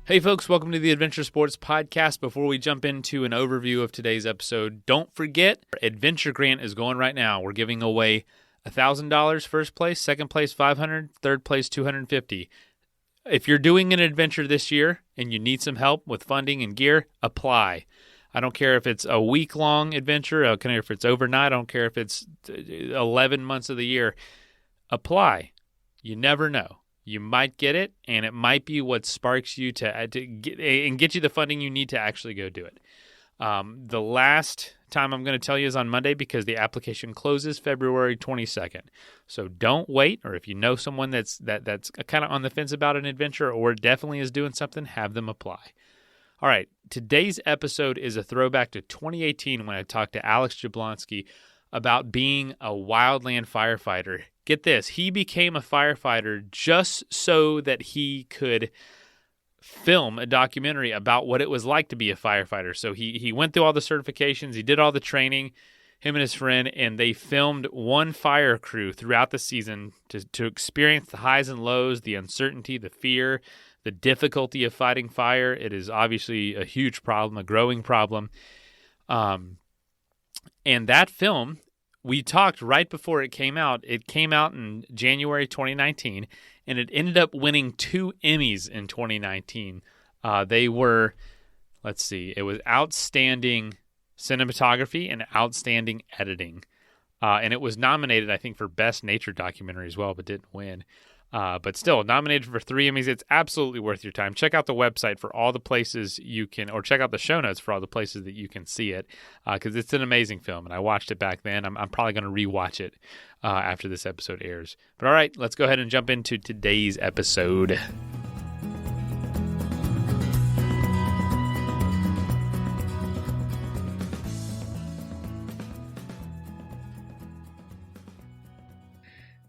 Hey folks, welcome to the Adventure Sports Podcast. Before we jump into an overview of today's episode, don't forget, our Adventure Grant is going right now. We're giving away $1,000 first place, second place $500, third place $250. If you're doing an adventure this year and you need some help with funding and gear, apply. I don't care if it's a week-long adventure, I don't care if it's overnight, I don't care if it's 11 months of the year. Apply. You never know. You might get it, and it might be what sparks you to get you the funding you need to actually go do it. The last time I'm going to tell you is on Monday because the application closes February 22nd. So don't wait, or if you know someone that's kind of on the fence about an adventure or definitely is doing something, have them apply. All right, today's episode is a throwback to 2018 when I talked to Alex Jablonski about being a wildland firefighter. Get this, he became a firefighter just so that he could film a documentary about what it was like to be a firefighter. So he went through all the certifications, he did all the training, him and his friend, and they filmed one fire crew throughout the season to experience the highs and lows, the uncertainty, the fear, the difficulty of fighting fire. It is obviously a huge problem, a growing problem. And that film, we talked right before it came out. It came out in January 2019, and it ended up winning 2 Emmys in 2019. They were, it was Outstanding Cinematography and Outstanding Editing. And it was nominated, I think, for Best Nature Documentary as well, but didn't win. But still, nominated for 3 Emmys. It's absolutely worth your time. Check out the website for all the places you can, or check out the show notes for all the places that you can see it, because it's an amazing film, and I watched it back then. I'm probably going to rewatch it after this episode airs. But all right, let's go ahead and jump into today's episode.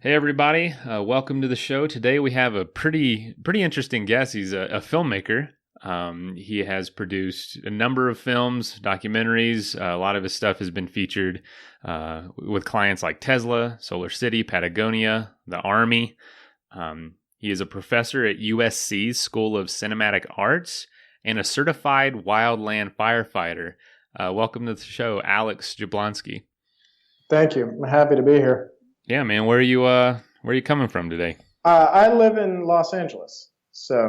Hey everybody, welcome to the show. Today we have a pretty interesting guest. He's a filmmaker. He has produced a number of films, documentaries. A lot of his stuff has been featured with clients like Tesla, Solar City, Patagonia, the Army. He is a professor at USC's School of Cinematic Arts and a certified wildland firefighter. Welcome to the show, Alex Jablonski. Thank you. I'm happy to be here. Yeah, man. Where are you coming from today? I live in Los Angeles. So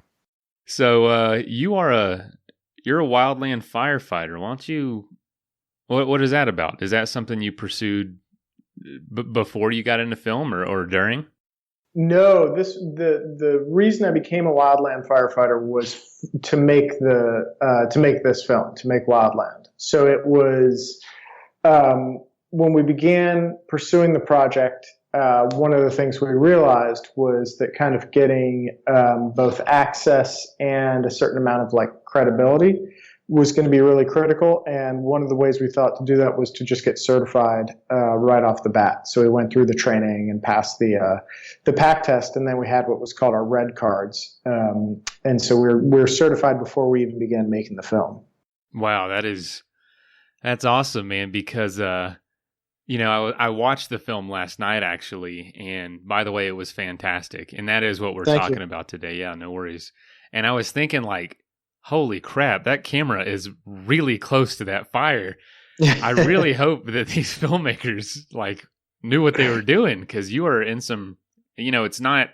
you're a wildland firefighter. Why don't you? What is that about? Is that something you pursued before you got into film or during? No, the reason I became a wildland firefighter was to make this film, to make Wildland. So it was. When we began pursuing the project, one of the things we realized was that kind of getting both access and a certain amount of credibility was going to be really critical. And one of the ways we thought to do that was to just get certified right off the bat. So we went through the training and passed the PAC test, and then we had what was called our red cards. And so we're certified before we even began making the film. Wow, that's awesome, man. Because I watched the film last night, actually, and by the way, it was fantastic. And that is what we're talking about today. Yeah, no worries. And I was thinking, holy crap, that camera is really close to that fire. I really hope that these filmmakers, knew what they were doing, because you are in some, it's not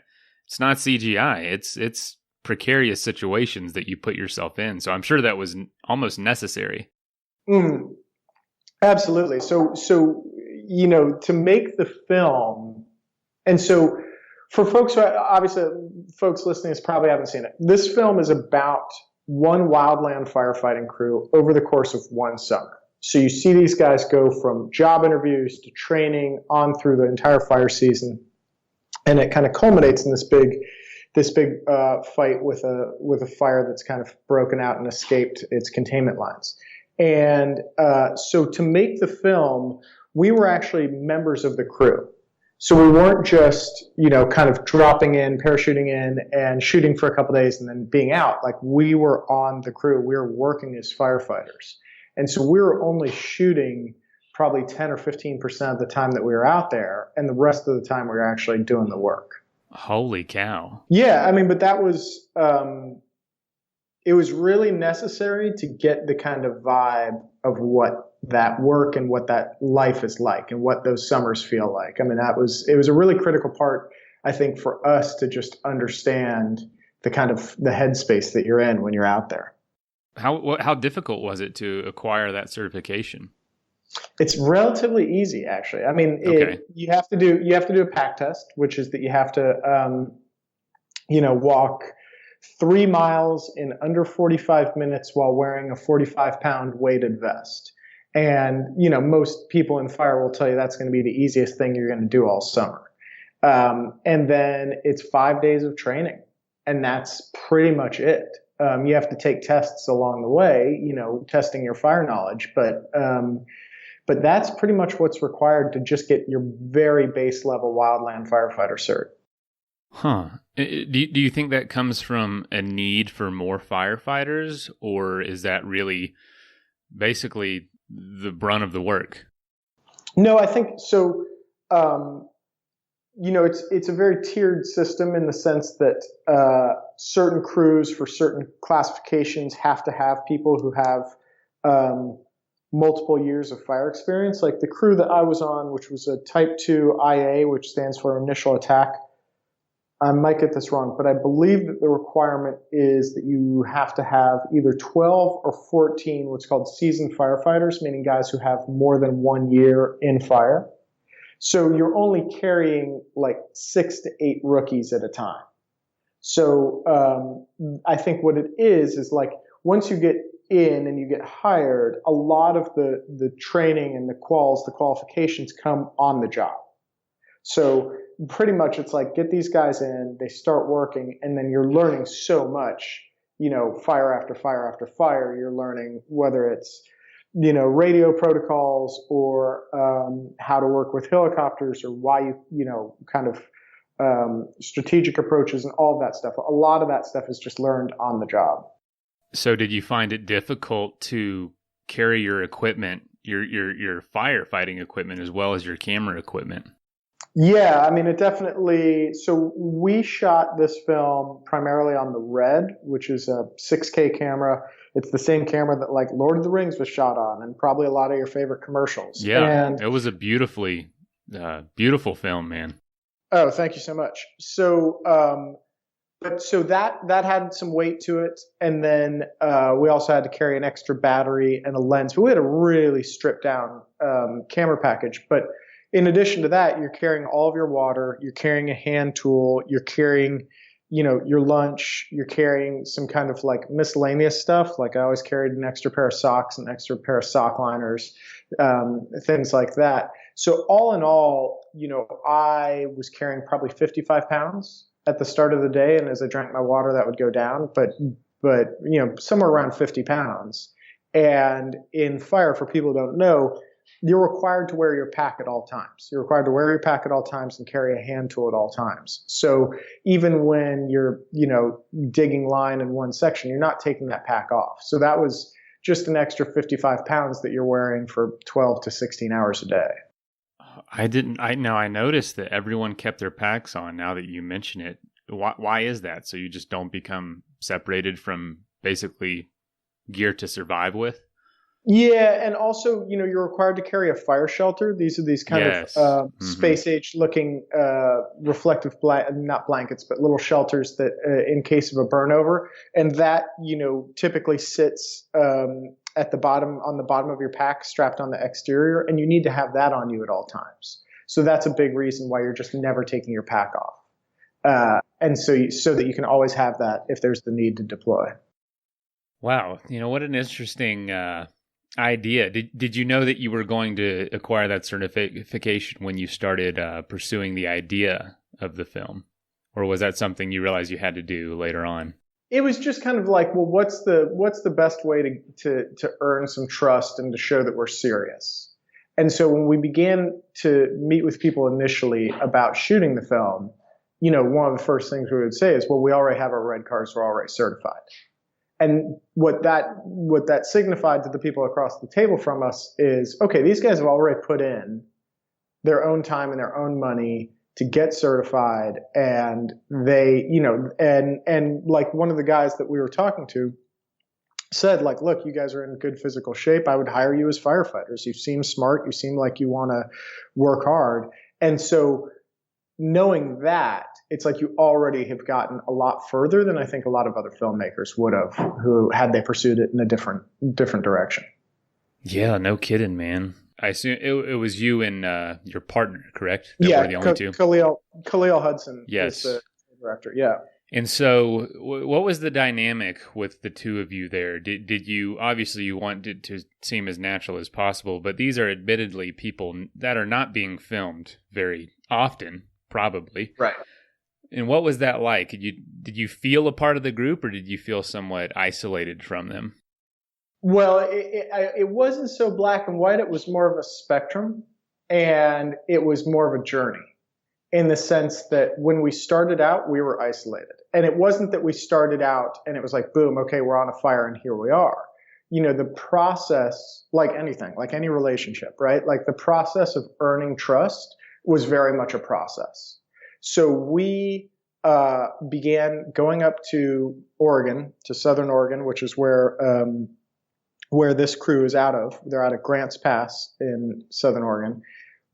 CGI. It's precarious situations that you put yourself in. So I'm sure that was almost necessary. Absolutely. So, to make the film, and so for folks listening probably haven't seen it. This film is about one wildland firefighting crew over the course of one summer. So you see these guys go from job interviews to training on through the entire fire season, and it kind of culminates in this big fight with a fire that's kind of broken out and escaped its containment lines. And so to make the film, we were actually members of the crew. So we weren't just, kind of dropping in, parachuting in, and shooting for a couple of days and then being out. We were on the crew. We were working as firefighters. And so we were only shooting probably 10 or 15% of the time that we were out there. And the rest of the time we were actually doing the work. Holy cow. Yeah. I mean, but that was, it was really necessary to get the kind of vibe of what that work and what that life is like and what those summers feel like. I mean, it was a really critical part, I think, for us to just understand the kind of the headspace that you're in when you're out there. How difficult was it to acquire that certification? It's relatively easy, actually. I mean, Okay. you have to do a pack test, which is that you have to, walk 3 miles in under 45 minutes while wearing a 45-pound weighted vest. And, most people in fire will tell you that's going to be the easiest thing you're going to do all summer. And then it's 5 days of training, and that's pretty much it. You have to take tests along the way, testing your fire knowledge, but that's pretty much what's required to just get your very base level wildland firefighter cert. Huh. Do you think that comes from a need for more firefighters, or is that really basically the brunt of the work? No, I think so. It's a very tiered system in the sense that certain crews for certain classifications have to have people who have multiple years of fire experience. Like the crew that I was on, which was a Type 2 IA, which stands for Initial Attack. I might get this wrong, but I believe that the requirement is that you have to have either 12 or 14 what's called seasoned firefighters, meaning guys who have more than 1 year in fire. So you're only carrying like 6 to 8 rookies at a time. So I think what it is like once you get in and you get hired, a lot of the training and the qualifications come on the job. So pretty much it's like get these guys in, they start working, and then you're learning so much, fire after fire after fire. You're learning whether it's, radio protocols or how to work with helicopters or why strategic approaches and all of that stuff. A lot of that stuff is just learned on the job. So did you find it difficult to carry your equipment, your firefighting equipment, as well as your camera equipment? Yeah, I mean, it definitely. So we shot this film primarily on the Red, which is a 6K camera. It's the same camera that like Lord of the Rings was shot on, and probably a lot of your favorite commercials. Yeah, and it was a beautiful film, man. Oh, thank you so much. So, that had some weight to it, and then we also had to carry an extra battery and a lens. But we had a really stripped down camera package, but in addition to that, you're carrying all of your water, you're carrying a hand tool, you're carrying, your lunch, you're carrying some kind of like miscellaneous stuff. Like I always carried an extra pair of socks, an extra pair of sock liners, things like that. So all in all, I was carrying probably 55 pounds at the start of the day. And as I drank my water, that would go down, but somewhere around 50 pounds. And in fire, for people who don't know, you're required to wear your pack at all times. You're required to wear your pack at all times and carry a hand tool at all times. So even when you're, digging line in one section, you're not taking that pack off. So that was just an extra 55 pounds that you're wearing for 12 to 16 hours a day. I noticed that everyone kept their packs on now that you mention it. Why is that? So you just don't become separated from basically gear to survive with? Yeah, and also, you're required to carry a fire shelter. These are these kind of space-age looking reflective, not blankets, but little shelters that in case of a burnover. And that, typically sits at the bottom, on the bottom of your pack, strapped on the exterior, and you need to have that on you at all times. So that's a big reason why you're just never taking your pack off. And so that you can always have that if there's the need to deploy. Wow. What an interesting idea. Did you know that you were going to acquire that certification when you started pursuing the idea of the film? Or was that something you realized you had to do later on? It was just kind of like, well, what's the best way to earn some trust and to show that we're serious? And so when we began to meet with people initially about shooting the film, one of the first things we would say is, well, we already have our red cards, we're already certified. And what that signified to the people across the table from us is, okay, these guys have already put in their own time and their own money to get certified. And they, and like one of the guys that we were talking to, said, like, look, you guys are in good physical shape. I would hire you as firefighters. You seem smart. You seem like you want to work hard. And so knowing that, it's like you already have gotten a lot further than I think a lot of other filmmakers would have, who had they pursued it in a different direction. Yeah, no kidding, man. I assume it was you and your partner, correct? That Yeah, were the only two? Khalil Hudson Yes. is the director. Yeah. And so what was the dynamic with the two of you there? Did you, obviously you wanted to seem as natural as possible, but these are admittedly people that are not being filmed very often, probably. Right. And what was that like? Did you feel a part of the group, or did you feel somewhat isolated from them? Well, it wasn't so black and white. It was more of a spectrum, and it was more of a journey, in the sense that when we started out, we were isolated. And it wasn't that we started out and it was like, boom, okay, we're on a fire and here we are. You know, the process, like anything, like any relationship, right? Like the process of earning trust was very much a process. So we began going up to Oregon, to Southern Oregon, which is where this crew is out of. They're out of Grants Pass in Southern Oregon.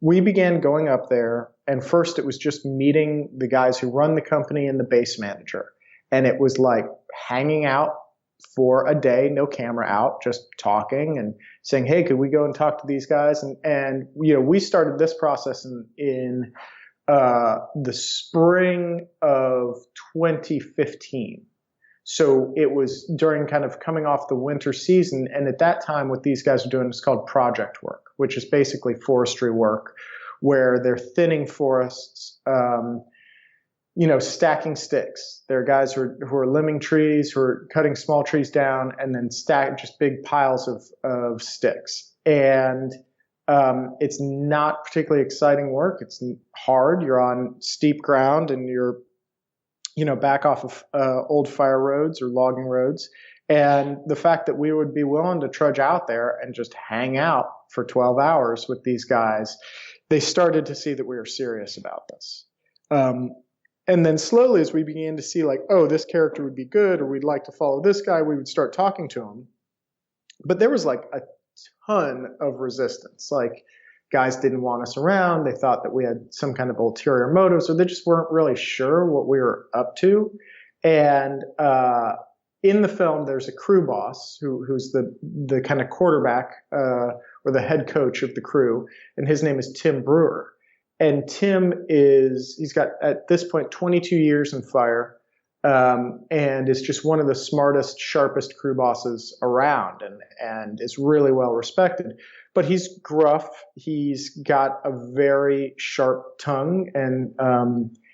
We began going up there, and first it was just meeting the guys who run the company and the base manager. And it was like hanging out for a day, no camera out, just talking and saying, hey, could we go and talk to these guys? And you know, we started this process in the spring of 2015. So it was during kind of coming off the winter season. And at that time, what these guys are doing is called project work, which is basically forestry work, where they're thinning forests, you know, stacking sticks. There are guys who are limbing trees, who are cutting small trees down and then stack just big piles of sticks. And it's not particularly exciting work. It's hard. You're on steep ground and you're, you know, back off of old fire roads or logging roads. And the fact that we would be willing to trudge out there and just hang out for 12 hours with these guys, they started to see that we were serious about this. And then slowly, as we began to see like, oh, this character would be good, or we'd like to follow this guy, we would start talking to him. But there was like a ton of resistance. Like, guys didn't want us around. They thought that we had some kind of ulterior motives, or they just weren't really sure what we were up to. And in the film, there's a crew boss who's the kind of quarterback or the head coach of the crew, and his name is Tim Brewer. And he's got at this point 22 years in fire, and is just one of the smartest, sharpest crew bosses around, and is really well respected. But he's gruff. He's got a very sharp tongue, and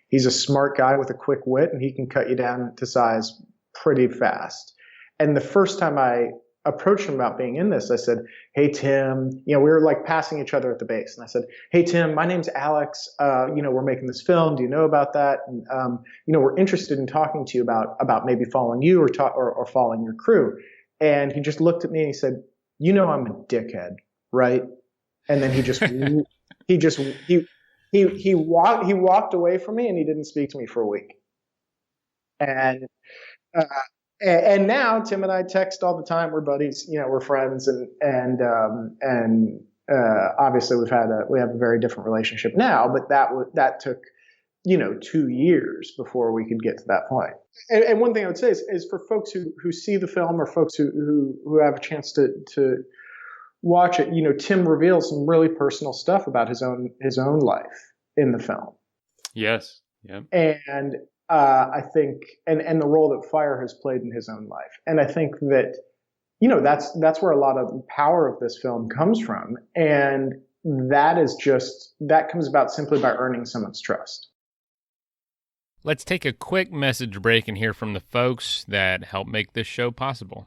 he's a smart guy with a quick wit, and he can cut you down to size pretty fast. And the first time I approached him about being in this, I said, hey, Tim, you know, we were like passing each other at the base. And I said, hey, Tim, my name's Alex. You know, we're making this film. Do you know about that? And, you know, we're interested in talking to you about maybe following you or following your crew. And he just looked at me and he said, you know, I'm a dickhead, right? And then he walked away from me and he didn't speak to me for a week. And now Tim and I text all the time. We're buddies, you know, we're friends, and obviously we have a very different relationship now. But that took, you know, 2 years before we could get to that point. And one thing I would say is for folks who see the film, or folks who have a chance to watch it, you know, Tim reveals some really personal stuff about his own life in the film. Yes. Yeah. And I think, and the role that fire has played in his own life. And I think that, you know, that's where a lot of the power of this film comes from. And that comes about simply by earning someone's trust. Let's take a quick message break and hear from the folks that help make this show possible.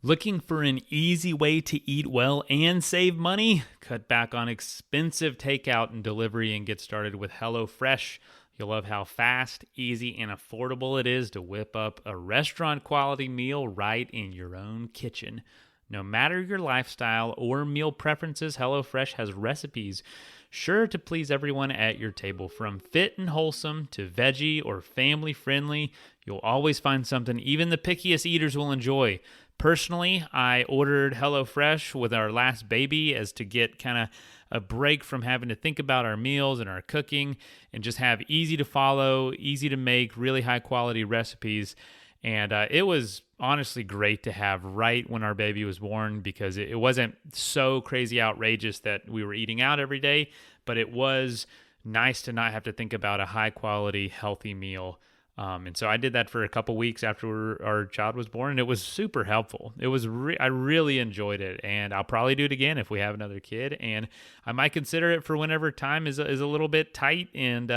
Looking for an easy way to eat well and save money? Cut back on expensive takeout and delivery and get started with HelloFresh. You'll love how fast, easy, and affordable it is to whip up a restaurant-quality meal right in your own kitchen. No matter your lifestyle or meal preferences, HelloFresh has recipes sure to please everyone at your table. From fit and wholesome to veggie or family-friendly, You'll always find something even the pickiest eaters will enjoy. Personally, I ordered HelloFresh with our last baby as to get kind of a break from having to think about our meals and our cooking and just have easy to follow, easy to make, really high quality recipes. And it was honestly great to have right when our baby was born because it wasn't so crazy outrageous that we were eating out every day, but it was nice to not have to think about a high quality, healthy meal. And so I did that for a couple weeks after our child was born, and it was super helpful. It was I really enjoyed it, and I'll probably do it again if we have another kid. And I might consider it for whenever time is a little bit tight, and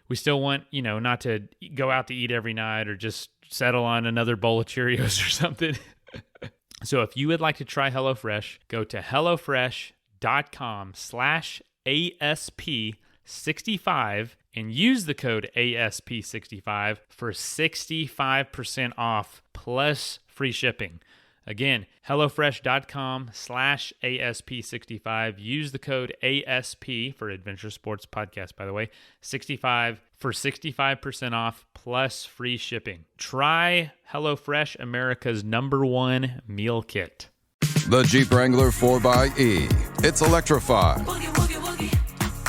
we still want not to go out to eat every night or just settle on another bowl of Cheerios or something. So if you would like to try HelloFresh, go to hellofresh.com/ASP65 and use the code ASP65 for 65% off plus free shipping. Again, hellofresh.com/ASP65. Use the code ASP for Adventure Sports Podcast, by the way, 65 for 65% off plus free shipping. Try HelloFresh, America's #1 meal kit. The Jeep Wrangler 4xE. It's electrified. Boogie, woogie, woogie.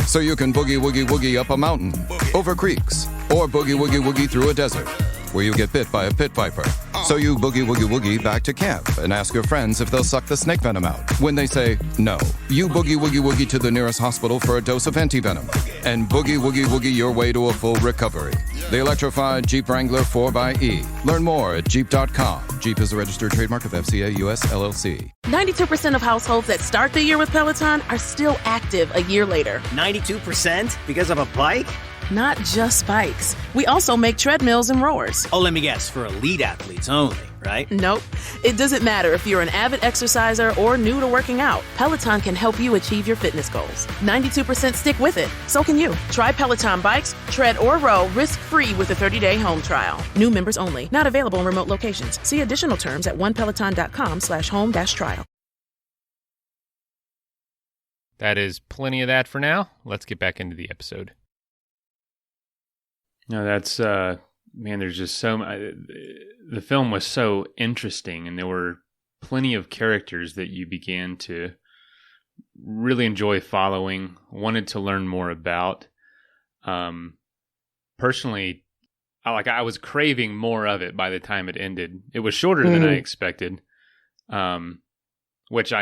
So you can boogie woogie woogie up a mountain, over creeks, or boogie woogie woogie through a desert where you get bit by a pit viper. So you boogie woogie woogie back to camp and ask your friends if they'll suck the snake venom out. When they say no, you boogie woogie woogie to the nearest hospital for a dose of antivenom and boogie woogie woogie your way to a full recovery. The electrified Jeep Wrangler 4xE. Learn more at Jeep.com. Jeep is a registered trademark of FCA US LLC. 92% of households that start the year with Peloton are still active a year later. 92% because of a bike? Not just bikes. We also make treadmills and rowers. Oh, let me guess, for elite athletes only, right? Nope. It doesn't matter if you're an avid exerciser or new to working out. Peloton can help you achieve your fitness goals. 92% stick with it. So can you. Try Peloton bikes, tread, or row risk-free with a 30-day home trial. New members only. Not available in remote locations. See additional terms at onepeloton.com/home-trial. That is plenty of that for now. Let's get back into the episode. No, that's, man, there's just the film was so interesting, and there were plenty of characters that you began to really enjoy following, wanted to learn more about. Personally, I was craving more of it by the time it ended. It was shorter than I expected, which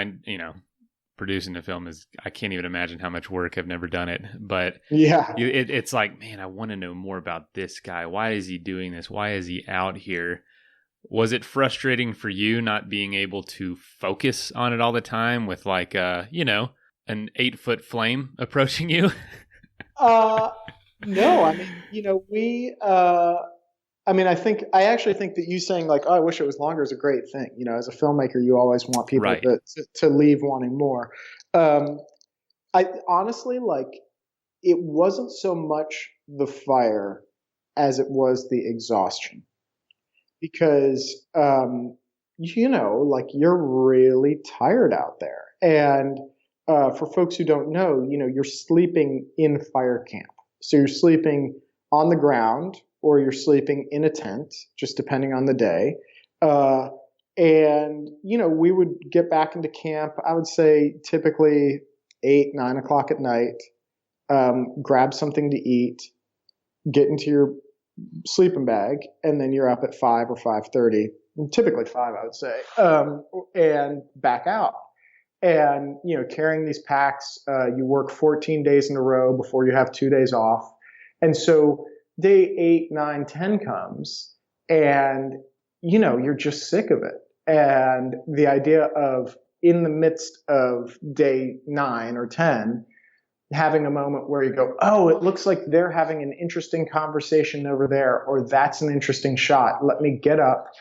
producing a film I can't even imagine how much work. I've never done it, but Yeah. it's like, man, I want to know more about this guy. Why is he doing this? Why is he out here? Was it frustrating for you not being able to focus on it all the time with an 8-foot flame approaching you? No, I mean, I actually think that you saying like, oh, I wish it was longer is a great thing. As a filmmaker, you always want people Right. to leave wanting more. I honestly, it wasn't so much the fire as it was the exhaustion, because, you're really tired out there. And for folks who don't know, you're sleeping in fire camp. So you're sleeping on the ground, or you're sleeping in a tent, just depending on the day. And we would get back into camp, I would say typically 8, 9 o'clock at night, grab something to eat, get into your sleeping bag, and then you're up at 5 or 5:30, typically 5, I would say, and back out. And, carrying these packs, you work 14 days in a row before you have 2 days off. And so day 8, 9, 10 comes, and, you're just sick of it. And the idea of, in the midst of day 9 or 10, having a moment where you go, oh, it looks like they're having an interesting conversation over there, or that's an interesting shot. Let me get up,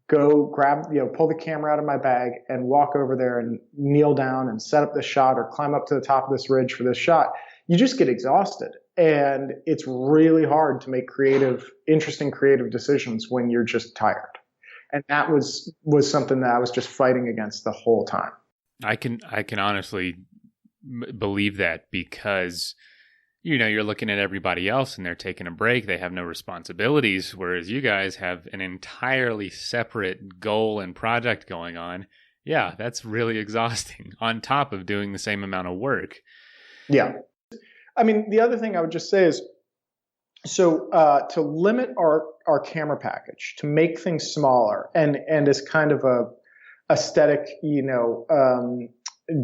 go grab, pull the camera out of my bag and walk over there and kneel down and set up the shot, or climb up to the top of this ridge for this shot. You just get exhausted. And it's really hard to make interesting creative decisions when you're just tired. And that was something that I was just fighting against the whole time. I can honestly believe that, because you're looking at everybody else and they're taking a break. They have no responsibilities, whereas you guys have an entirely separate goal and project going on. Yeah, that's really exhausting on top of doing the same amount of work. Yeah. I mean, the other thing I would just say is, so to limit our camera package, to make things smaller and as kind of a aesthetic,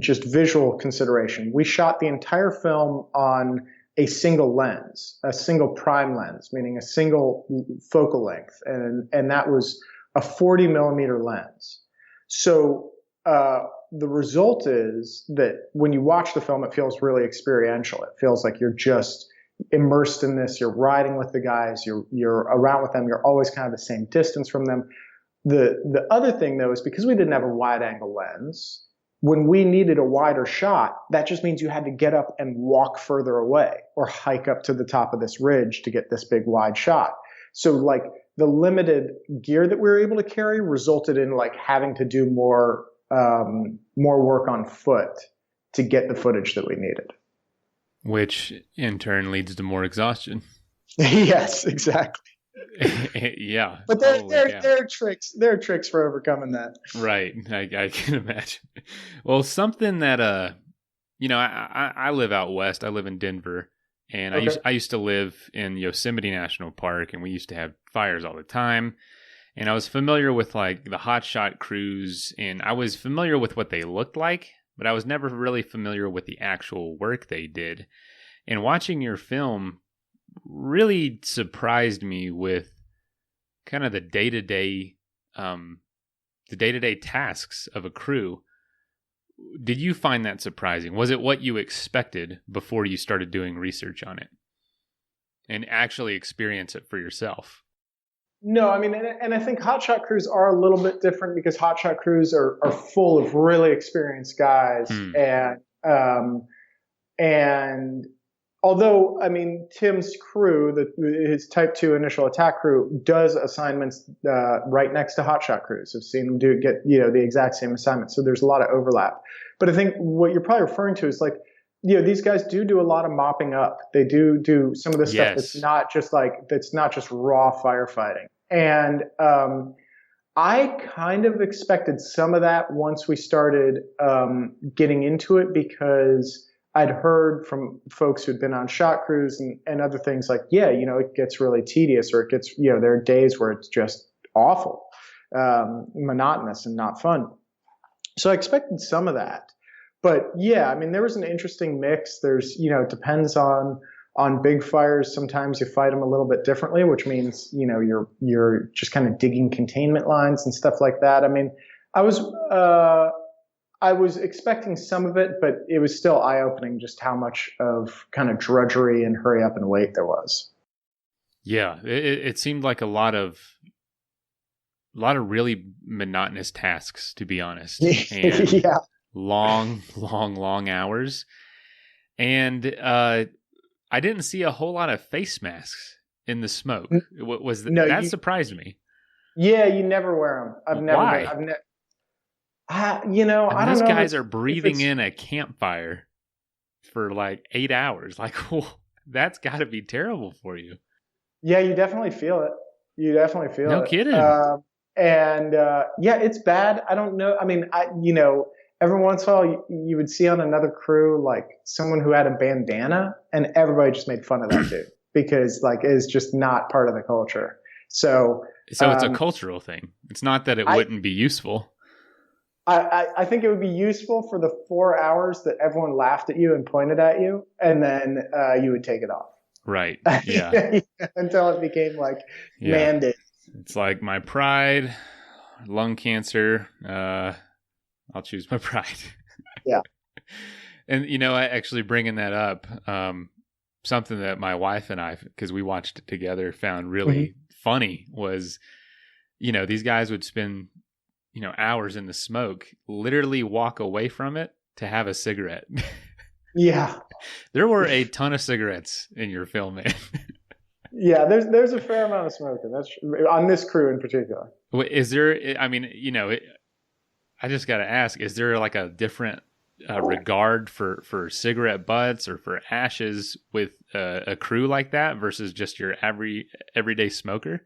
just visual consideration, we shot the entire film on a single lens, a single prime lens, meaning a single focal length, and that was a 40 millimeter lens. So the result is that when you watch the film, it feels really experiential. It feels like you're just immersed in this. You're riding with the guys. You're around with them. You're always kind of the same distance from them. The other thing, though, is because we didn't have a wide angle lens, when we needed a wider shot, that just means you had to get up and walk further away or hike up to the top of this ridge to get this big wide shot. So like the limited gear that we were able to carry resulted in like having to do more work on foot to get the footage that we needed. Which in turn leads to more exhaustion. Yes, exactly. Yeah. But there are tricks for overcoming that. Right. I can imagine. Well, something that, I live out west. I live in Denver. And okay. I used to live in Yosemite National Park, and we used to have fires all the time. And I was familiar with like the hotshot crews, and I was familiar with what they looked like, but I was never really familiar with the actual work they did. And watching your film really surprised me with kind of the day-to-day tasks of a crew. Did you find that surprising? Was it what you expected before you started doing research on it and actually experience it for yourself? No, I mean, and I think hotshot crews are a little bit different because hotshot crews are full of really experienced guys. And although, I mean, Tim's crew, his Type 2 initial attack crew, does assignments right next to hotshot crews. I've seen them get the exact same assignments. So there's a lot of overlap. But I think what you're probably referring to is like, these guys do a lot of mopping up. They do some of the stuff that's not just raw firefighting. And I kind of expected some of that once we started getting into it, because I'd heard from folks who'd been on shot crews and other things like, it gets really tedious, or it gets, there are days where it's just awful, monotonous and not fun. So I expected some of that. But yeah, I mean, there was an interesting mix. There's, it depends on big fires. Sometimes you fight them a little bit differently, which means, you're just kind of digging containment lines and stuff like that. I mean, I was expecting some of it, but it was still eye-opening just how much of kind of drudgery and hurry up and wait there was. Yeah, it seemed like a lot of really monotonous tasks, to be honest. And yeah. Long hours. And I didn't see a whole lot of face masks in the smoke. That surprised me. Yeah, you never wear them. Why? I don't know. These guys are breathing in a campfire for like 8 hours. Like, that's got to be terrible for you. Yeah, you definitely feel it. No kidding. It's bad. I don't know. I mean, every once in a while you would see on another crew like someone who had a bandana, and everybody just made fun of that dude because like it's just not part of the culture. So it's a cultural thing. It's not that it wouldn't be useful. I think it would be useful for the 4 hours that everyone laughed at you and pointed at you, and then you would take it off. Right. Yeah. Until it became like mandated. It's like my pride, lung cancer. I'll choose my pride. Yeah. And, actually bringing that up, something that my wife and I, because we watched it together, found really funny was, these guys would spend, hours in the smoke, literally walk away from it to have a cigarette. Yeah. There were a ton of cigarettes in your film, man. Yeah, there's a fair amount of smoking. That's on this crew in particular. Is there, I mean, I just got to ask, is there like a different regard for cigarette butts or for ashes with a crew like that versus just your everyday smoker?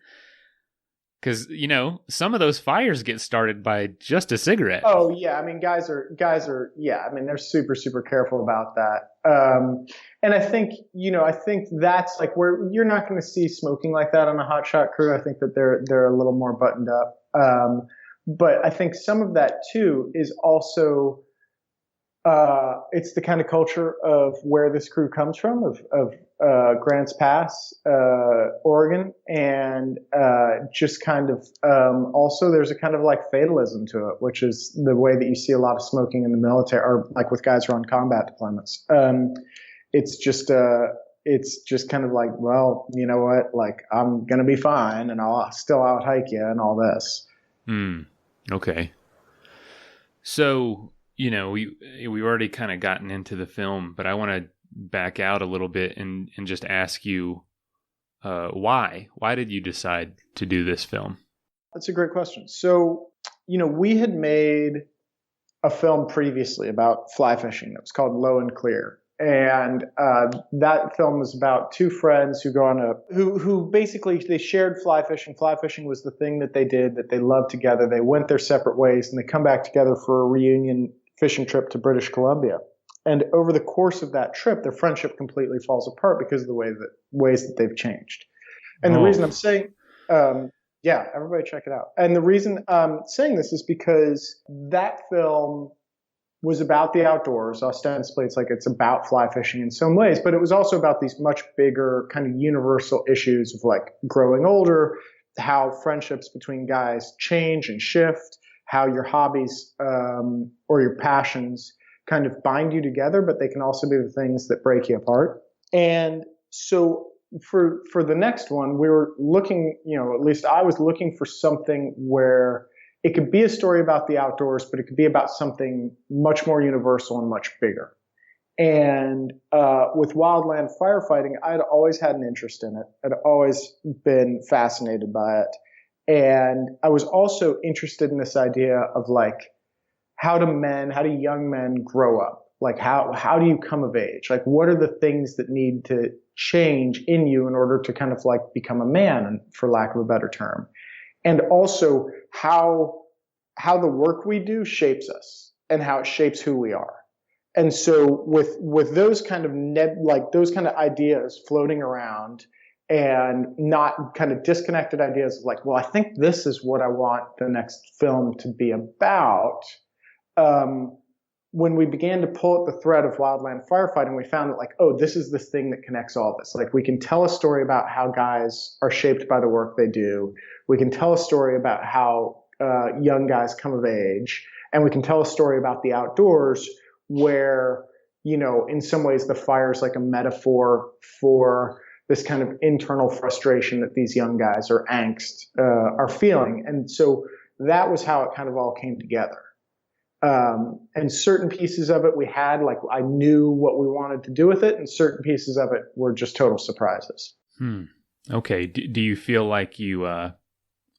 Because, you know, some of those fires get started by just a cigarette. Oh yeah, I mean, guys are, yeah, I mean, they're super, super careful about that. And I think that's like where you're not going to see smoking like that on a hotshot crew. I think that they're a little more buttoned up. But I think some of that too is also, it's the kind of culture of where this crew comes from, of Grants Pass, Oregon, and just kind of also there's a kind of like fatalism to it, which is the way that you see a lot of smoking in the military, or like with guys who are on combat deployments. It's just kind of like, well, you know what, like I'm gonna be fine, and I'll still out hike you and all this. Okay. So, you know, we already kind of gotten into the film, but I want to back out a little bit and just ask you, why did you decide to do this film? That's a great question. So, you know, we had made a film previously about fly fishing that was called Low and Clear. And that film was about two friends who go on who basically they shared fly fishing. Fly fishing was the thing that they did, that they loved together. They went their separate ways and they come back together for a reunion fishing trip to British Columbia. And over the course of that trip, their friendship completely falls apart because of the ways that they've changed. And the reason I'm saying, yeah, everybody check it out. And the reason I'm saying this is because that film was about the outdoors. Ostensibly, it's about fly fishing in some ways, but it was also about these much bigger kind of universal issues of like growing older, how friendships between guys change and shift, how your hobbies or your passions kind of bind you together, but they can also be the things that break you apart. And so for the next one, we were looking, you know, at least I was looking for something where it could be a story about the outdoors, but it could be about something much more universal and much bigger. And with Wildland firefighting, I'd always had an interest in it. I'd always been fascinated by it. And I was also interested in this idea of like, how do young men grow up? Like, how do you come of age? Like, what are the things that need to change in you in order to kind of like become a man, for lack of a better term? And also how the work we do shapes us and how it shapes who we are. And so with those kind of those kind of ideas floating around, and not kind of disconnected ideas of like, well, I think this is what I want the next film to be about. When we began to pull at the thread of wildland firefighting, we found that like, oh, this is this thing that connects all of this. Like, we can tell a story about how guys are shaped by the work they do. We can tell a story about how young guys come of age, and we can tell a story about the outdoors where, you know, in some ways the fire is like a metaphor for this kind of internal frustration that these young guys or angst are feeling. And so that was how it kind of all came together. And certain pieces of it we had, like, I knew what we wanted to do with it, and certain pieces of it were just total surprises. Okay. Do you feel like you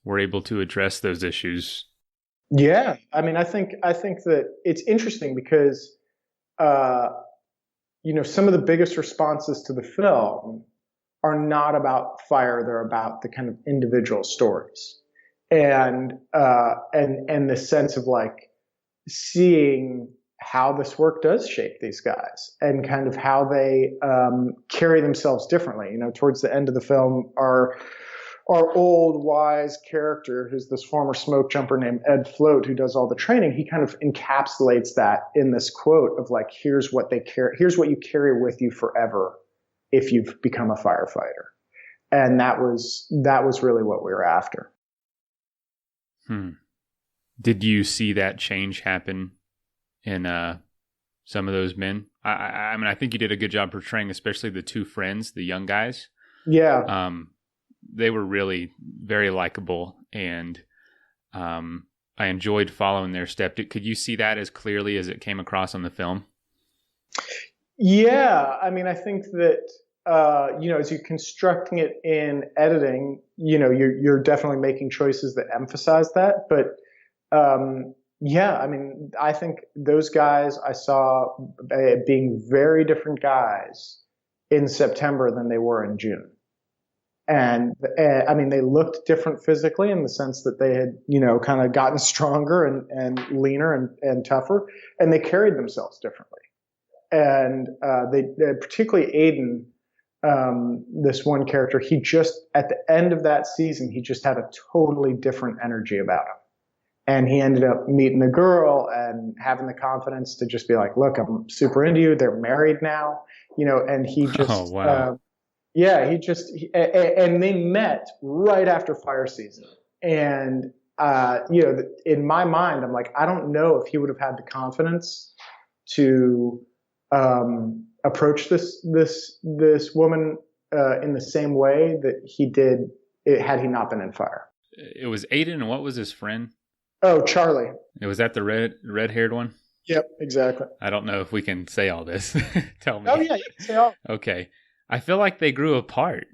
were able to address those issues? Yeah. I mean, I think that it's interesting because, you know, some of the biggest responses to the film are not about fire. They're about the kind of individual stories and the sense of like seeing how this work does shape these guys and kind of how they carry themselves differently. You know, towards the end of the film, our old wise character, who's this former smoke jumper named Ed Float, who does all the training, he kind of encapsulates that in this quote of like, here's what you carry with you forever if you've become a firefighter. And that was really what we were after. Did you see that change happen in some of those men? I mean, I think you did a good job portraying, especially the two friends, the young guys. Yeah. They were really very likable, and I enjoyed following their step. Could you see that as clearly as it came across on the film? Yeah. I mean, I think that, you know, as you're constructing it in editing, you know, you're definitely making choices that emphasize that. But, Yeah, I mean, I think those guys I saw being very different guys in September than they were in June. And I mean, they looked different physically in the sense that they had, kind of gotten stronger and leaner and tougher, and they carried themselves differently. And they particularly Aiden, this one character, he just at the end of that season, he just had a totally different energy about him. And he ended up meeting a girl and having the confidence to just be like, look, I'm super into you. They're married now, and he just, Oh, wow. and they met right after fire season. And, in my mind, I'm like, I don't know if he would have had the confidence to, approach this woman, in the same way that he did had he not been in fire. It was Aiden, and what was his friend? Oh, Charlie. Was that the red-haired one? Yep, exactly. I don't know if we can say all this. Tell me. Oh, yeah, you can say all. Okay. I feel like they grew apart.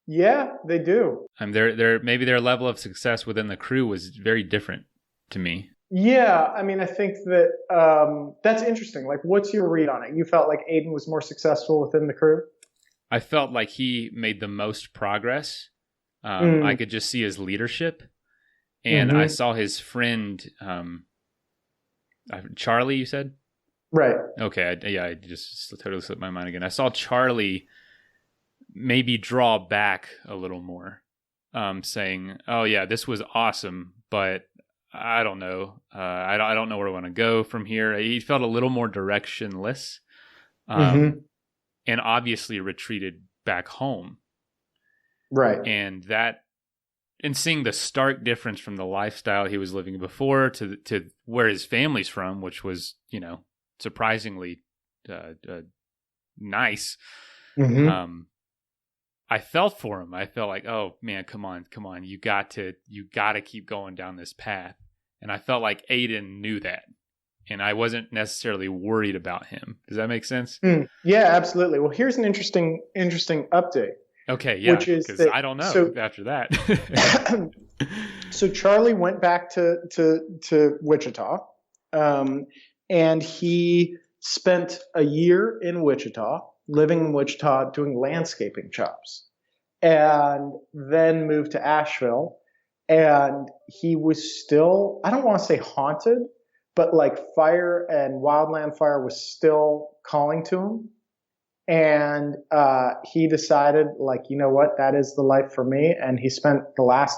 Yeah, they do. Maybe their level of success within the crew was very different to me. Yeah, I mean, I think that that's interesting. Like, what's your read on it? You felt like Aiden was more successful within the crew? I felt like he made the most progress. I could just see his leadership. And I saw his friend, Charlie, you said? Right. Okay. I just totally slipped my mind again. I saw Charlie maybe draw back a little more, saying, oh, yeah, this was awesome, but I don't know. I don't know where I want to go from here. He felt a little more directionless, and obviously retreated back home. Right. And seeing the stark difference from the lifestyle he was living before to where his family's from, which was, surprisingly nice. I felt for him. I felt like, oh man, come on. You got to keep going down this path. And I felt like Aiden knew that. And I wasn't necessarily worried about him. Does that make sense? Yeah, absolutely. Well, here's an interesting update. Okay, yeah, because I don't know after that. So Charlie went back to Wichita, and he spent a year in Wichita, living in Wichita, doing landscaping jobs, and then moved to Asheville. And he was still, I don't want to say haunted, but like fire and wildland fire was still calling to him. And he decided, like, you know what, that is the life for me. And he spent the last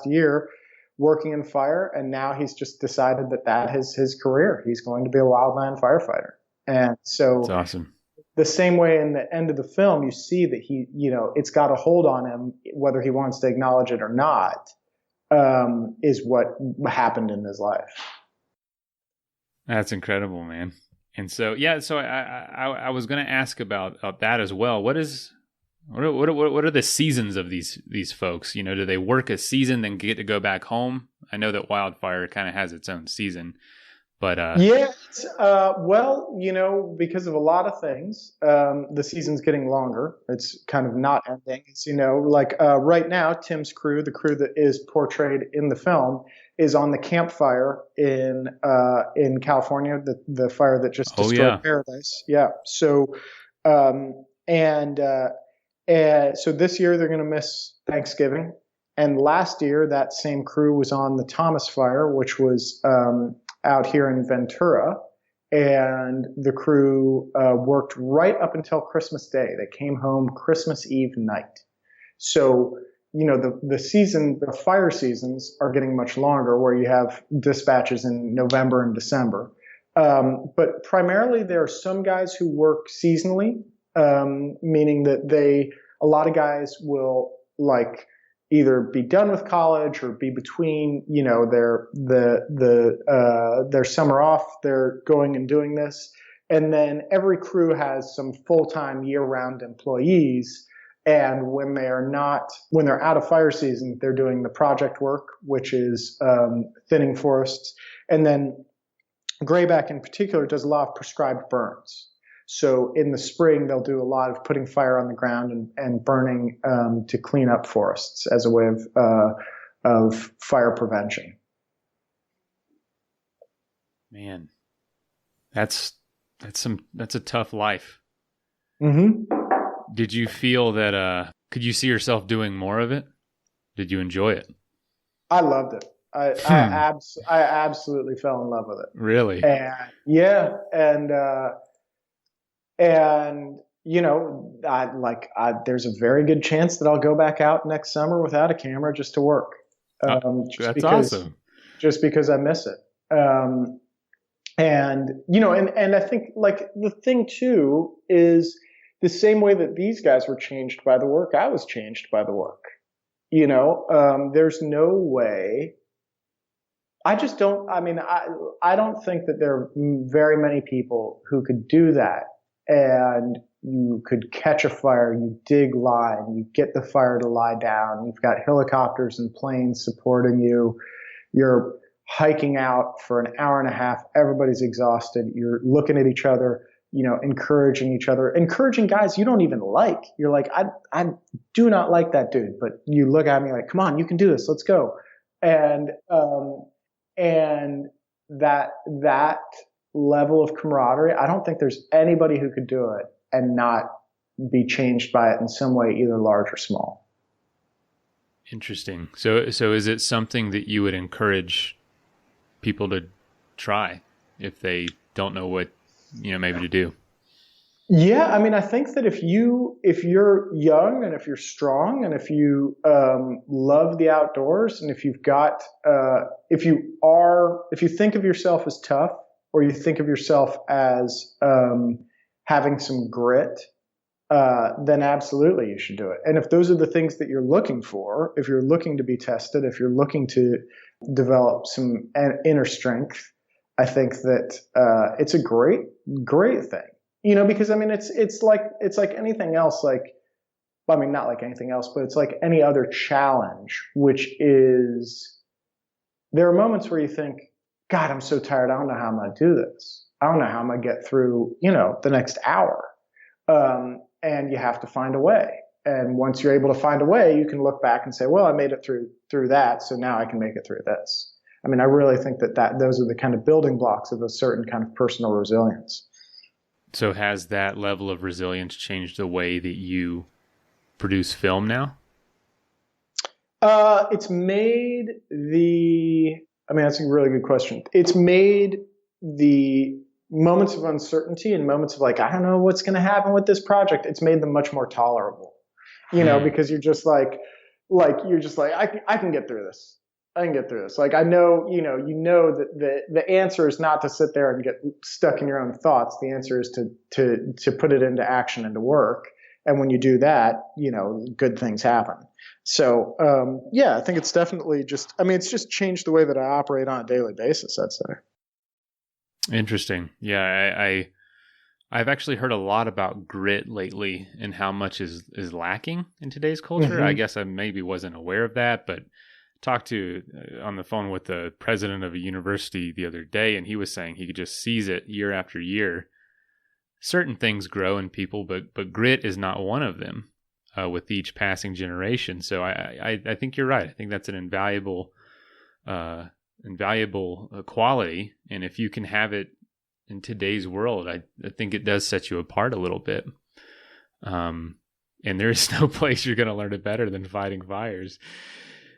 year working in fire, and now he's just decided that is his career. He's going to be a wildland firefighter. And so that's awesome. The same way in the end of the film, you see that he, it's got a hold on him, whether he wants to acknowledge it or not, is what happened in his life. That's incredible, man. And so, I was going to ask about that as well. What are the seasons of these folks? Do they work a season then get to go back home? I know that wildfire kind of has its own season, but because of a lot of things, the season's getting longer. It's kind of not ending. It's right now, Tim's crew, the crew that is portrayed in the film, is on the campfire in California, the fire that just destroyed Paradise. Yeah. So, so this year they're going to miss Thanksgiving. And last year that same crew was on the Thomas fire, which was out here in Ventura. And the crew worked right up until Christmas Day. They came home Christmas Eve night. So, the fire seasons are getting much longer, where you have dispatches in November and December. But primarily there are some guys who work seasonally, meaning that a lot of guys will either be done with college or be between, their summer off, they're going and doing this. And then every crew has some full-time year-round employees. And when they're out of fire season, they're doing the project work, which is thinning forests. And then Grayback in particular does a lot of prescribed burns. So in the spring, they'll do a lot of putting fire on the ground and burning to clean up forests as a way of fire prevention. Man, that's a tough life. Mm-hmm. Did you feel that, could you see yourself doing more of it? Did you enjoy it? I loved it. I absolutely fell in love with it. Really? And yeah. And you know, there's a very good chance that I'll go back out next summer without a camera just to work. That's awesome. Just because I miss it. And you know, and I think like the thing too is the same way that these guys were changed by the work, I was changed by the work. You know, there's no way. I just don't. I mean, I don't think that there are very many people who could do that. And you could catch a fire, you dig line, you get the fire to lie down. You've got helicopters and planes supporting you. You're hiking out for an hour and a half. Everybody's exhausted. You're looking at each other, you know, encouraging each other, encouraging guys you don't even like. You're like, I do not like that dude, but you look at me like, come on, you can do this. Let's go. And that level of camaraderie, I don't think there's anybody who could do it and not be changed by it in some way, either large or small. Interesting. So is it something that you would encourage people to try if they don't know what, you know, maybe to do? Yeah, I mean, I think that if you're young and if you're strong and if you love the outdoors and if you've got if you think of yourself as tough, or you think of yourself as having some grit, then absolutely you should do it. And if those are the things that you're looking for, if you're looking to be tested, if you're looking to develop some inner strength, I think that it's a great thing. You know, because I mean, it's like anything else. Like, I mean, not like anything else, but it's like any other challenge, which is there are moments where you think, God, I'm so tired. I don't know how I'm going to do this. I don't know how I'm going to get through, you know, the next hour. And you have to find a way. And once you're able to find a way, you can look back and say, well, I made it through that. So now I can make it through this. I mean, I really think that those are the kind of building blocks of a certain kind of personal resilience. So has that level of resilience changed the way that you produce film now? It's made that's a really good question. It's made the moments of uncertainty and moments of like, I don't know what's going to happen with this project. It's made them much more tolerable, you know, because you're just like, I can get through this. I can get through this. Like, I know, you know that the answer is not to sit there and get stuck in your own thoughts. The answer is to put it into action and to work. And when you do that, you know, good things happen. So, I think it's definitely it's just changed the way that I operate on a daily basis, I'd say. Interesting. Yeah. I've actually heard a lot about grit lately and how much is lacking in today's culture. Mm-hmm. I guess I maybe wasn't aware of that, but talked to on the phone with the president of a university the other day, and he was saying he just sees it year after year. Certain things grow in people, but grit is not one of them with each passing generation. So I think you're right. I think that's an invaluable quality. And if you can have it in today's world, I think it does set you apart a little bit. And there is no place you're going to learn it better than fighting fires.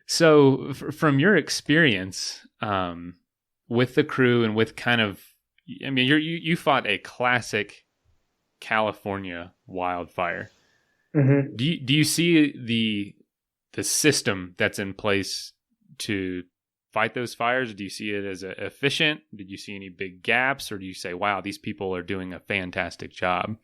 So from your experience with the crew and with kind of, I mean, you fought a classic California wildfire. Mm-hmm. Do you see the system that's in place to fight those fires? Do you see it as efficient? Did you see any big gaps, or do you say, wow, these people are doing a fantastic job?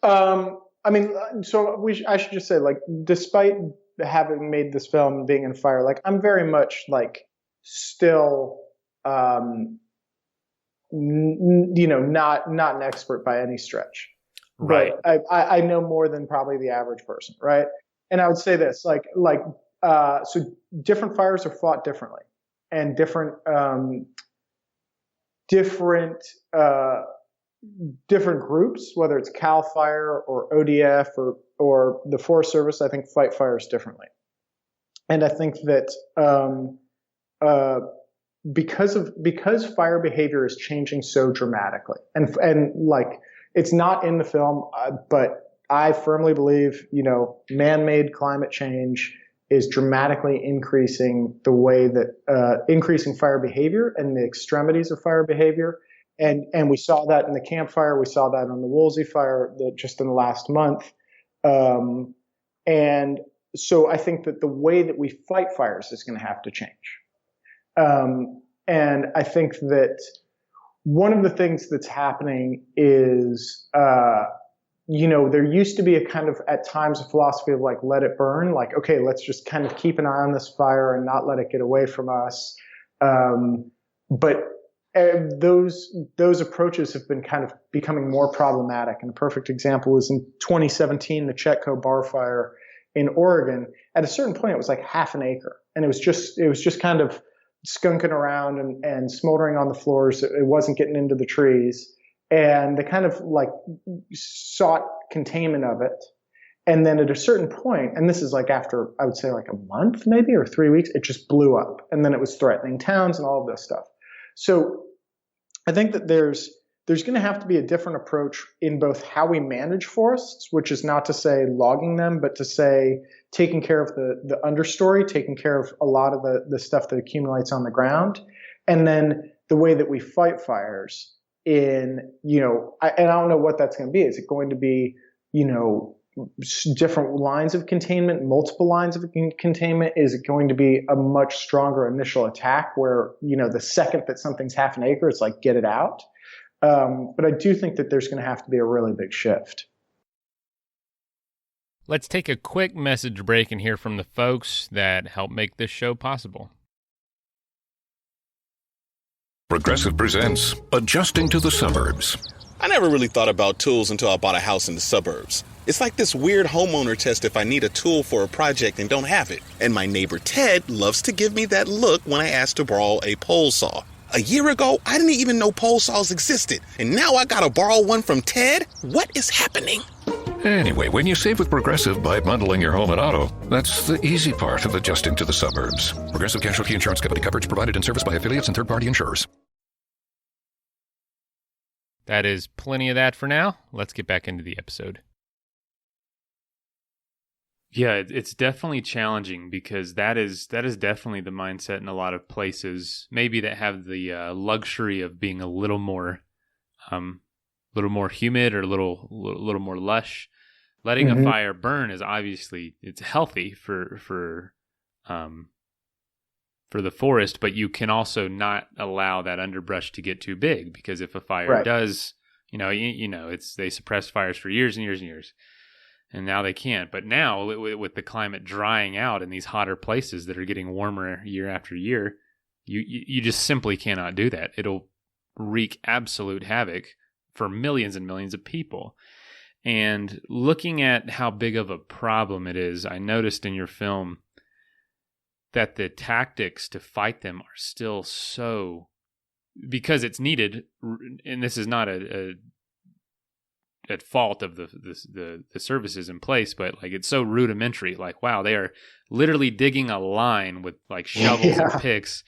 I mean, so I should just say, like, despite having made this film and being in fire, like, I'm very much like still, not an expert by any stretch, right? But I know more than probably the average person, right? And I would say this, so different fires are fought differently, and different groups, whether it's CAL FIRE or ODF or the Forest Service, I think fight fires differently. And I think that because fire behavior is changing so dramatically, and like it's not in the film, but I firmly believe, man-made climate change is dramatically increasing the way that increasing fire behavior and the extremities of fire behavior. And we saw that in the Camp Fire. We saw that on the Woolsey Fire just in the last month. And so I think that the way that we fight fires is going to have to change. And I think that one of the things that's happening is, there used to be a kind of, at times, a philosophy of like, let it burn. Like, okay, let's just kind of keep an eye on this fire and not let it get away from us. But those approaches have been kind of becoming more problematic. And a perfect example was in 2017, the Chetco bar fire in Oregon. At a certain point, it was like half an acre, and it was just kind of skunking around and smoldering on the floors. It wasn't getting into the trees, and they kind of like sought containment of it. And then at a certain point, and this is like after, I would say like a month maybe, or 3 weeks, it just blew up, and then it was threatening towns and all of this stuff. So I think that there's going to have to be a different approach in both how we manage forests, which is not to say logging them, but to say taking care of the understory, taking care of a lot of the stuff that accumulates on the ground, and then the way that we fight fires and I don't know what that's going to be. Is it going to be, different lines of containment, multiple lines of containment? Is it going to be a much stronger initial attack where, the second that something's half an acre, it's like, get it out? But I do think that there's going to have to be a really big shift. Let's take a quick message break and hear from the folks that help make this show possible. Progressive presents Adjusting to the Suburbs. I never really thought about tools until I bought a house in the suburbs. It's like this weird homeowner test if I need a tool for a project and don't have it. And my neighbor Ted loves to give me that look when I ask to borrow a pole saw. A year ago, I didn't even know pole saws existed. And now I gotta borrow one from Ted? What is happening? Anyway, when you save with Progressive by bundling your home and auto, that's the easy part of adjusting to the suburbs. Progressive Casualty Insurance Company coverage provided and serviced by affiliates and third-party insurers. That is plenty of that for now. Let's get back into the episode. Yeah, it's definitely challenging because that is definitely the mindset in a lot of places, maybe that have the luxury of being a little more humid or a little more lush. Letting a fire burn is obviously, it's healthy for the forest, but you can also not allow that underbrush to get too big, because if a fire does, they suppress fires for years and years and years. And now they can't. But now, with the climate drying out in these hotter places that are getting warmer year after year, you just simply cannot do that. It'll wreak absolute havoc for millions and millions of people. And looking at how big of a problem it is, I noticed in your film that the tactics to fight them are still so, because it's needed, and this is not at fault of the services in place, but like it's so rudimentary. Like, wow, they are literally digging a line with like shovels and picks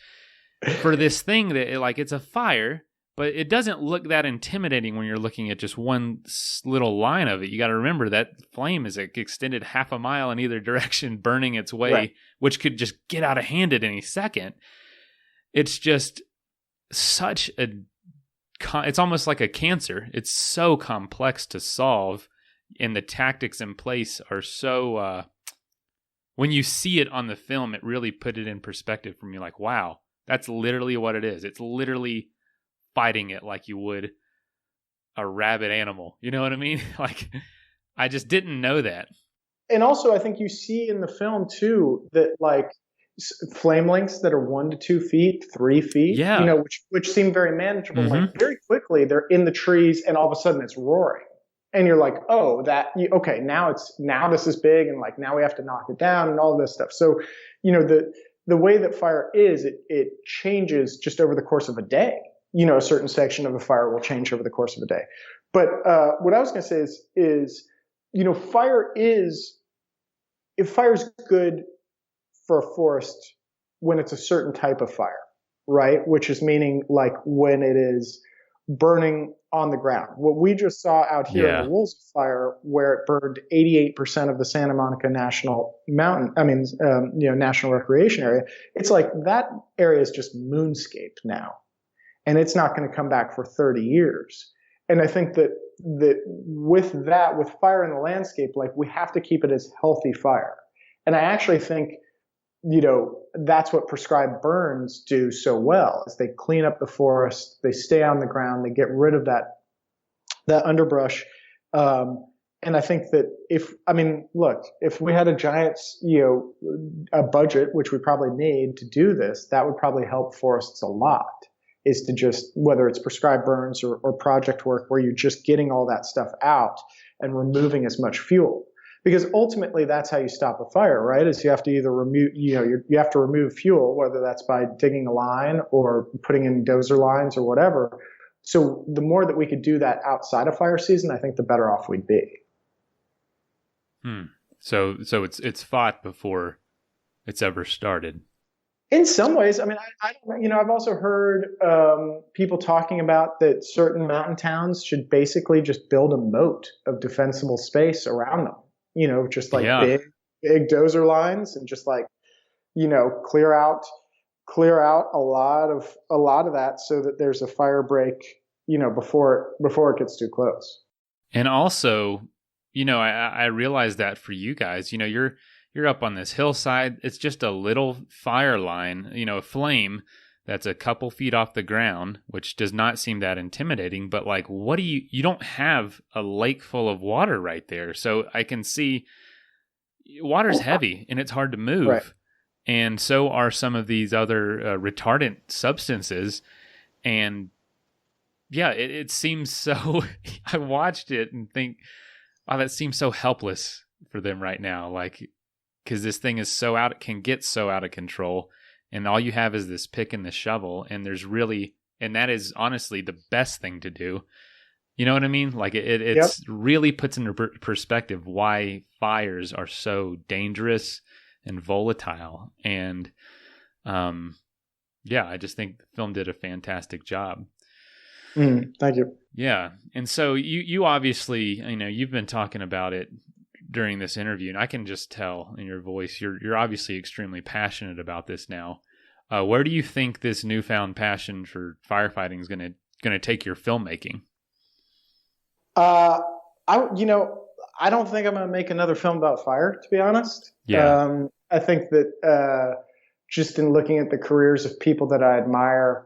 for this thing that it's a fire, but it doesn't look that intimidating when you're looking at just one little line of it. You got to remember that flame is extended half a mile in either direction, burning its way, which could just get out of hand at any second. It's just such it's almost like a cancer. It's so complex to solve, and the tactics in place are so, when you see it on the film, it really put it in perspective for me. Like, wow, that's literally what it is. It's literally fighting it like you would a rabid animal. You know what I mean? Like, I just didn't know that. And also, I think you see in the film too that like flame lengths that are 1 to 2 feet, 3 feet, which seem very manageable. Like very quickly, they're in the trees, and all of a sudden it's roaring, and you're like, oh, now this is big, and like now we have to knock it down and all this stuff. So, the way that fire is, it changes just over the course of a day. A certain section of a fire will change over the course of a day. But what I was going to say is, if fire's good for a forest when it's a certain type of fire. right? Which is meaning like when it is burning on the ground. What we just saw out here in the Wolves Fire, where it burned 88% of the Santa Monica National National Recreation Area, it's like that area is just moonscape now. And it's not going to come back for 30 years. And I think that with fire in the landscape, like we have to keep it as healthy fire. And I actually think, that's what prescribed burns do so well, is they clean up the forest, they stay on the ground, they get rid of that underbrush. And I think that if we had a giant, a budget, which we probably need to do this, that would probably help forests a lot, is to just, whether it's prescribed burns or project work where you're just getting all that stuff out and removing as much fuel. Because ultimately that's how you stop a fire, right? Is you have to either remove, you have to remove fuel, whether that's by digging a line or putting in dozer lines or whatever. So the more that we could do that outside of fire season, I think the better off we'd be. So it's fought before it's ever started. In some ways, I mean, I've also heard people talking about that certain mountain towns should basically just build a moat of defensible space around them. Just like big dozer lines and just like, clear out a lot of that so that there's a fire break, before it gets too close. And also, I realize that for you guys, you're up on this hillside. It's just a little fire line, a flame that's a couple feet off the ground, which does not seem that intimidating. But like, what do you don't have a lake full of water right there. So I can see water's heavy and it's hard to move. Right. And so are some of these other retardant substances. And yeah, it seems so, I watched it and think, wow, that seems so helpless for them right now. Like, because this thing is it can get so out of control, and all you have is this pick and the shovel, and that is honestly the best thing to do. You know what I mean? Like it's really puts into perspective why fires are so dangerous and volatile. And I just think the film did a fantastic job. Thank you. Yeah. And so you obviously, you've been talking about it during this interview, and I can just tell in your voice, you're obviously extremely passionate about this now. Where do you think this newfound passion for firefighting is going to take your filmmaking? I don't think I'm going to make another film about fire, to be honest. Yeah. I think that just in looking at the careers of people that I admire,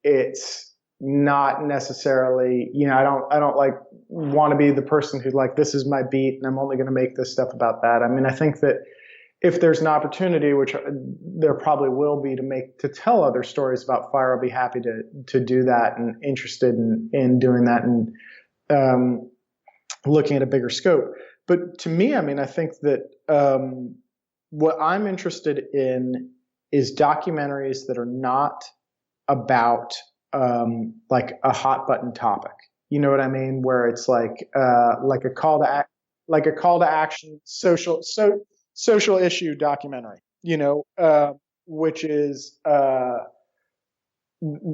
it's not necessarily, I don't like want to be the person who like, this is my beat and I'm only going to make this stuff about that. I mean, I think that if there's an opportunity, which there probably will be, to tell other stories about fire, I'll be happy to do that and interested in doing that and looking at a bigger scope. But to me, I mean, I think that what I'm interested in is documentaries that are not about like a hot button topic. You know what I mean? Where it's like a call to action, social issue documentary, which is,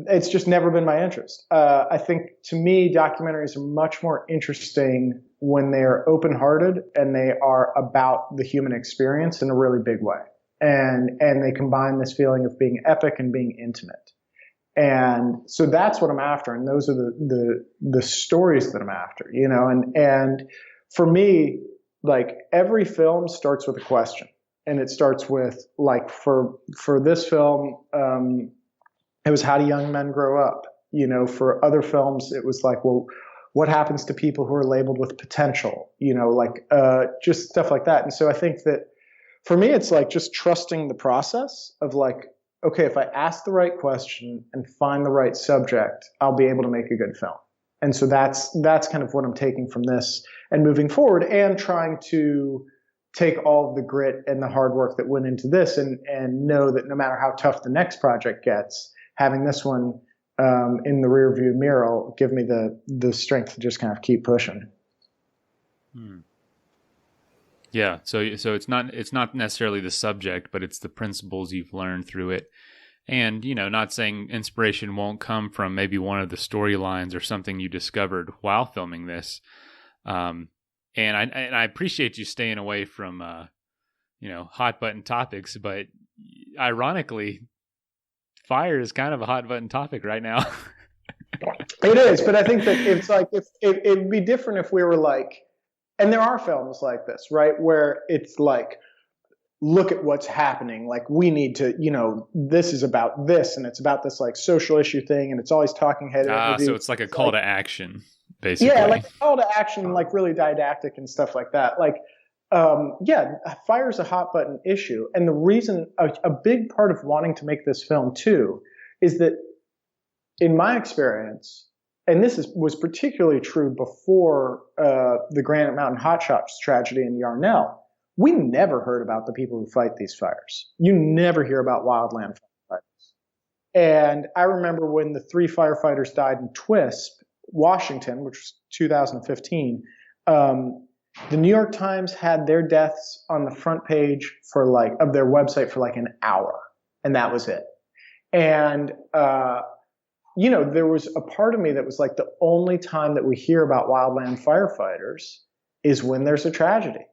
it's just never been my interest. I think to me, documentaries are much more interesting when they are open-hearted and they are about the human experience in a really big way. And they combine this feeling of being epic and being intimate. And so that's what I'm after. And those are the stories that I'm after, and for me, like every film starts with a question, and it starts with like, for this film, it was how do young men grow up? For other films, it was like, well, what happens to people who are labeled with potential, just stuff like that. And so I think that for me, it's like just trusting the process of like, okay, if I ask the right question and find the right subject, I'll be able to make a good film. And so that's kind of what I'm taking from this and moving forward, and trying to take all of the grit and the hard work that went into this and know that no matter how tough the next project gets, having this one in the rearview mirror will give me the strength to just kind of keep pushing. Yeah. So it's not necessarily the subject, but it's the principles you've learned through it. And, not saying inspiration won't come from maybe one of the storylines or something you discovered while filming this. And I appreciate you staying away from, hot button topics, but ironically, fire is kind of a hot button topic right now. It is, but I think that it's like, if it'd be different if we were like, and there are films like this, right, where it's like, look at what's happening. Like, we need to, this is about this, and it's about this like social issue thing, and it's always talking head. So it's like a call to action, basically. Yeah, like a call to action, like really didactic and stuff like that. Like, fire's a hot button issue, and the reason, a big part of wanting to make this film too, is that, in my experience, and this was particularly true before the Granite Mountain Hot Shots tragedy in Yarnell, we never heard about the people who fight these fires. You never hear about Wildland firefighters. And I remember when the 3 firefighters died in Twisp, Washington, which was 2015, the New York Times had their deaths on the front page of their website for like an hour, and that was it. And there was a part of me that was like, the only time that we hear about wildland firefighters is when there's a tragedy.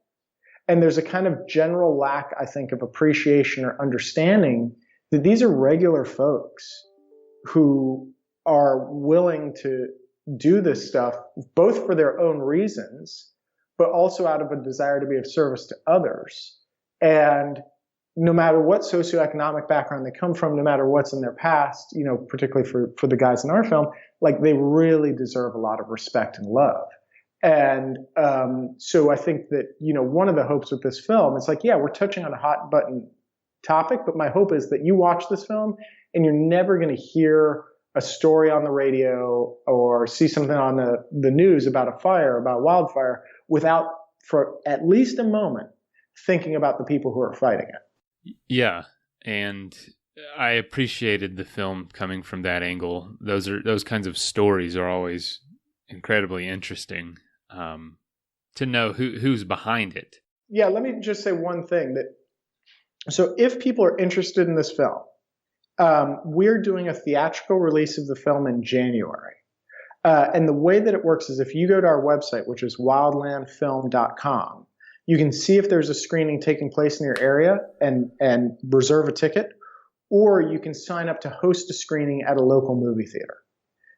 And there's a kind of general lack, I think, of appreciation or understanding that these are regular folks who are willing to do this stuff, both for their own reasons, but also out of a desire to be of service to others. And no matter what socioeconomic background they come from, no matter what's in their past, particularly for the guys in our film, like, they really deserve a lot of respect and love. And so I think that, one of the hopes with this film, it's like, yeah, we're touching on a hot button topic, but my hope is that you watch this film and you're never going to hear a story on the radio or see something on the news about a fire, about wildfire, without, for at least a moment, thinking about the people who are fighting it. Yeah. And I appreciated the film coming from that angle. Those kinds of stories are always incredibly interesting. To know who's behind it. Yeah, let me just say one thing. So if people are interested in this film, we're doing a theatrical release of the film in January. And the way that it works is, if you go to our website, which is wildlandfilm.com, you can see if there's a screening taking place in your area and reserve a ticket, or you can sign up to host a screening at a local movie theater.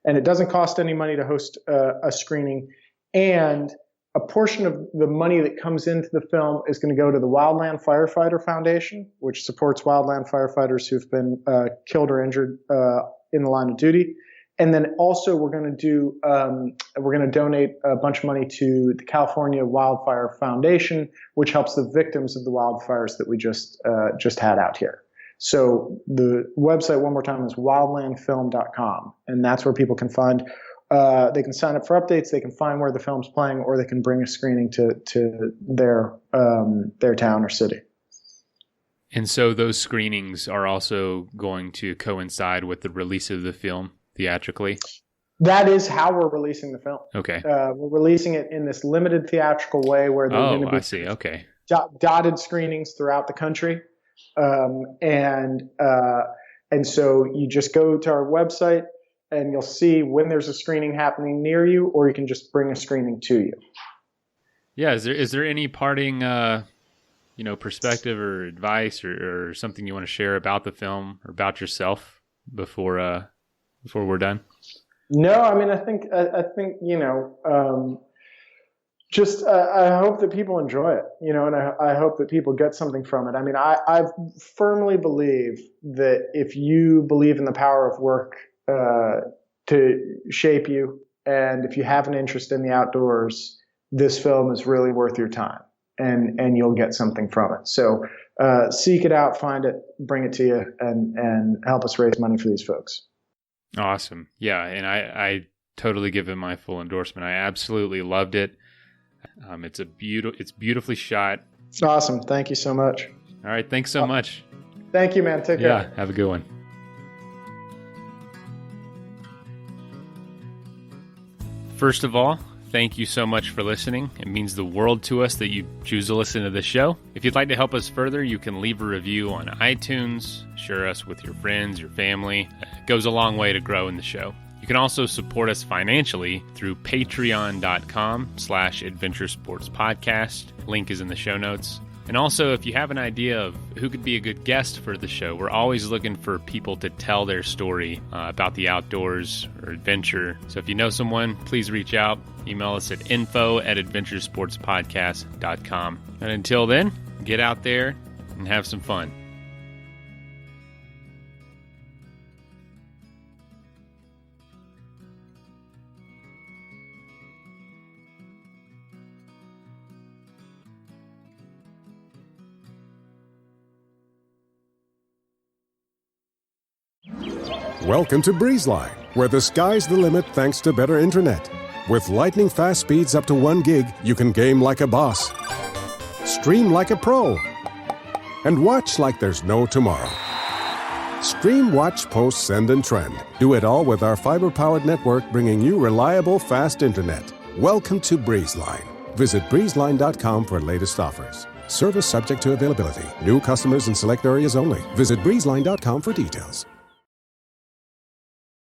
And it doesn't cost any money to host a screening. And a portion of the money that comes into the film is going to go to the Wildland Firefighter Foundation, which supports wildland firefighters who've been killed or injured in the line of duty. And then also we're going to donate a bunch of money to the California Wildfire Foundation, which helps the victims of the wildfires that we just had out here. So the website, one more time, is wildlandfilm.com, and that's where people can find. They can sign up for updates. They can find where the film's playing, or they can bring a screening to their town or city. And so those screenings are also going to coincide with the release of the film theatrically? That is how we're releasing the film. Okay. We're releasing it in this limited theatrical way where there's going to be I see. Okay. dotted screenings throughout the country. And so you just go to our website and you'll see when there's a screening happening near you, or you can just bring a screening to you. Yeah. Is there any parting, perspective or advice or something you want to share about the film or about yourself before we're done? No, I mean, I think, just I hope that people enjoy it, and I hope that people get something from it. I mean, I firmly believe that if you believe in the power of work to shape you, and if you have an interest in the outdoors, this film is really worth your time, and you'll get something from it. So seek it out, find it, bring it to you, and help us raise money for these folks. Awesome. Yeah, and I totally give it my full endorsement. I absolutely loved it. It's beautifully shot. Awesome. Thank you so much. All right. Thanks so much. Thank you, man. Take care. Yeah. Have a good one. First of all, thank you so much for listening. It means the world to us that you choose to listen to this show. If you'd like to help us further, you can leave a review on iTunes, share us with your friends, your family. It goes a long way to grow in the show. You can also support us financially through patreon.com/adventuresportspodcast. Link is in the show notes. And also, if you have an idea of who could be a good guest for the show, we're always looking for people to tell their story about the outdoors or adventure. So if you know someone, please reach out. Email us at info@adventuresportspodcast.com. And until then, get out there and have some fun. Welcome to BreezeLine, where the sky's the limit thanks to better internet. With lightning-fast speeds up to 1 gig, you can game like a boss, stream like a pro, and watch like there's no tomorrow. Stream, watch, post, send, and trend. Do it all with our fiber-powered network, bringing you reliable, fast internet. Welcome to BreezeLine. Visit breezeline.com for latest offers. Service subject to availability. New customers in select areas only. Visit breezeline.com for details.